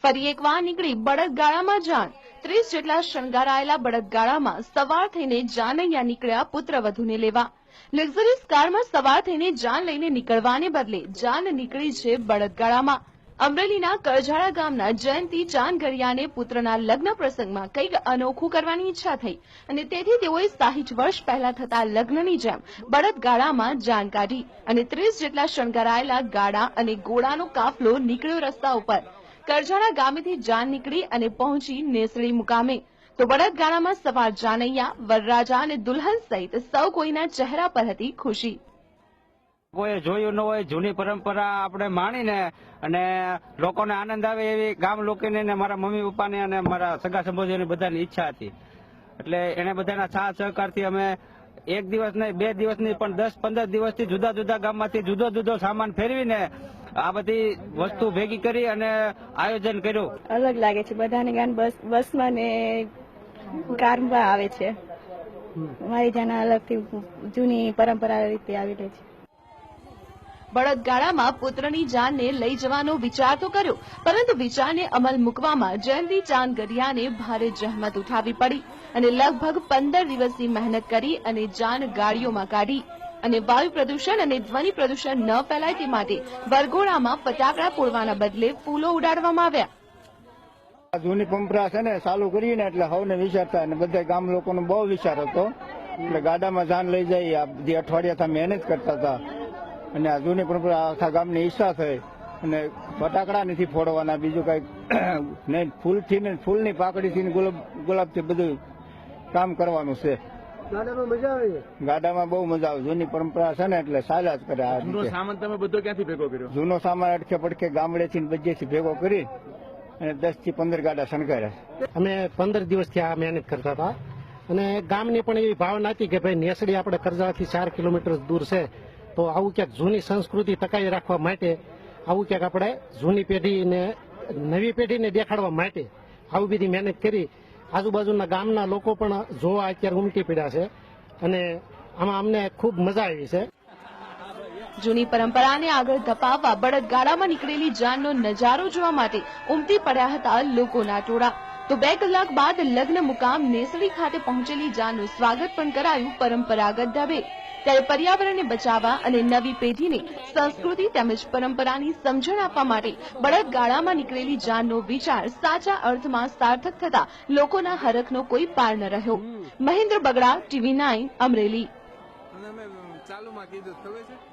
ફરી એકવાર નીકળી બળદગાડામાં જાન। 30 જેટલા શણગારાયેલા બળદગાડામાં સવાર થઈને જાનૈયા નીકળ્યા પુત્રવધૂને લેવા। લક્ઝરીઝ કારમાં સવાર થઈને જાન લઈને નીકળવાને બદલે જાન નીકળી છે બળદગાડામાં। અમરેલીના કરજાડા ગામના જયંતિ જાનગરિયાને પુત્રના લગ્ન પ્રસંગમાં કંઈક અનોખું કરવાની ઈચ્છા થઈ અને તેથી તેઓએ 60 વર્ષ પહેલા થતા લગ્નની જેમ બળદગાડામાં જાન કાઢી અને 30 જેટલા શણગારાયેલા ગાડા અને ઘોડાનો કાફલો નીકળ્યો રસ્તા ઉપર। કરજાડા ગામેથી જાન નીકળી અને પહોંચી નેસડી મુકામે તો બળદગાડામાં સવાર જાનૈયા, વરરાજા અને દુલ્હન સહિત સૌ કોઈના ચહેરા પર હતી ખુશી। કોઈ જોયું ન હોય જૂની પરંપરા આપણે માણીને અને લોકોને આનંદ આવે એવી ગામ લોકોને મારા મમ્મી પપ્પાને અને મારા સગા સંબંધીઓની બધાની ઈચ્છા હતી। એટલે એને બધાના સાથ સહકારથી અમે એક દિવસ નહીં, 2 દિવસ નહીં, પણ 10-15 દિવસથી જુદા જુદા ગામમાંથી જુદો જુદો સામાન ફેરવીને આ બધી વસ્તુ ભેગી કરી અને આયોજન કર્યું। અલગ લાગે છે, બધાને ગાન બસમાં ને કારમાં આવે છે। મારી જાના અલગથી જૂની પરંપરા રીતે આવેલી છે। બળદગાડામાં પુત્રની જાનને લઈ જવાનો વિચાર તો કર્યો, પરંતુ વિચારને અમલ મૂકવામાં જયંતિ જાનગરિયાને ભારે જહેમત ઉઠાવવી પડી અને લગભગ 15 દિવસની મહેનત કરી અને જાન ગાડીઓમાં કાઢી અને વાયુ પ્રદૂષણ અને ધ્વનિ પ્રદૂષણ ન ફેલાય તે માટે વરઘોડામાં ફટાકડા ફોડવાના બદલે ફૂલો ઉડાડવામાં આવ્યા। જૂની પરંપરા છે ને ચાલુ કરીને એટલે સૌને વિચાર થાય અને બધા ગામ લોકોનો બહુ વિચાર હતો એટલે ગાડામાં જાન લઈ જઈ આ બધી અઠવાડિયા મહેનત કરતા હતા અને આ જૂની પરંપરા આખા ગામની ઈચ્છા થઈ અને ફટાકડા નથી ફોડવાના, બીજું કઈ નહીં, ફૂલથી ને ફૂલની પાકડીથી ગુલાબથી બધું કામ કરવાનું છે। ગાડામાં મજા આવે? ગાડામાં બહુ મજા આવે, જૂની પરંપરા છે ને એટલે ચાલ્યા જ કરે। જૂનો સામાન તમે બધો ક્યાંથી ભેગો કર્યો? જૂનો સામાન અડકે પડકે ગામડેથી બધેથી ભેગો કરી અને 10 થી 15 ગાડા શણગાર્યા। અમે 15 દિવસથી આ મહેનત કરતા હતા અને ગામની પણ એવી ભાવના હતી કે ભાઈ નેસડી આપણે કરજાથી 4 કિલોમીટર દૂર છે, તો આવું ક્યાંક જૂની સંસ્કૃતિ ટકાવી રાખવા માટે આવું ક્યાંક આપણે જૂની પેઢીને નવી પેઢીને દેખાડવા માટે આવી બધી મહેનત કરી। આજુબાજુના ગામના લોકો પણ જોવા અત્યારે ઉમટી પડ્યા છે અને આમાં અમને ખૂબ મજા આવી છે। જૂની પરંપરાને આગળ ધપાવવા બળદગાડામાં નીકળેલી જાનનો નજારો જોવા માટે ઉમટી પડ્યા હતા લોકોના ટોળા। તો 2 કલાક બાદ લગ્ન મુકામ નેસડી ખાતે પહોંચેલી જાનનું સ્વાગત પણ કરાયું પરંપરાગત ઢબે। ત્યારે પર્યાવરણને બચાવવા અને નવી પેઢીને સંસ્કૃતિ તેમજ પરંપરાની સમજણ આપવા માટે બળદગાડામાં નીકળેલી જાનનો વિચાર સાચા અર્થમાં સાર્થક થતા લોકોના હરખનો કોઈ પાર ન રહ્યો। મહેન્દ્ર બગડા, TV9 અમરેલી। ચાલુમાં કીધું ખબર છે।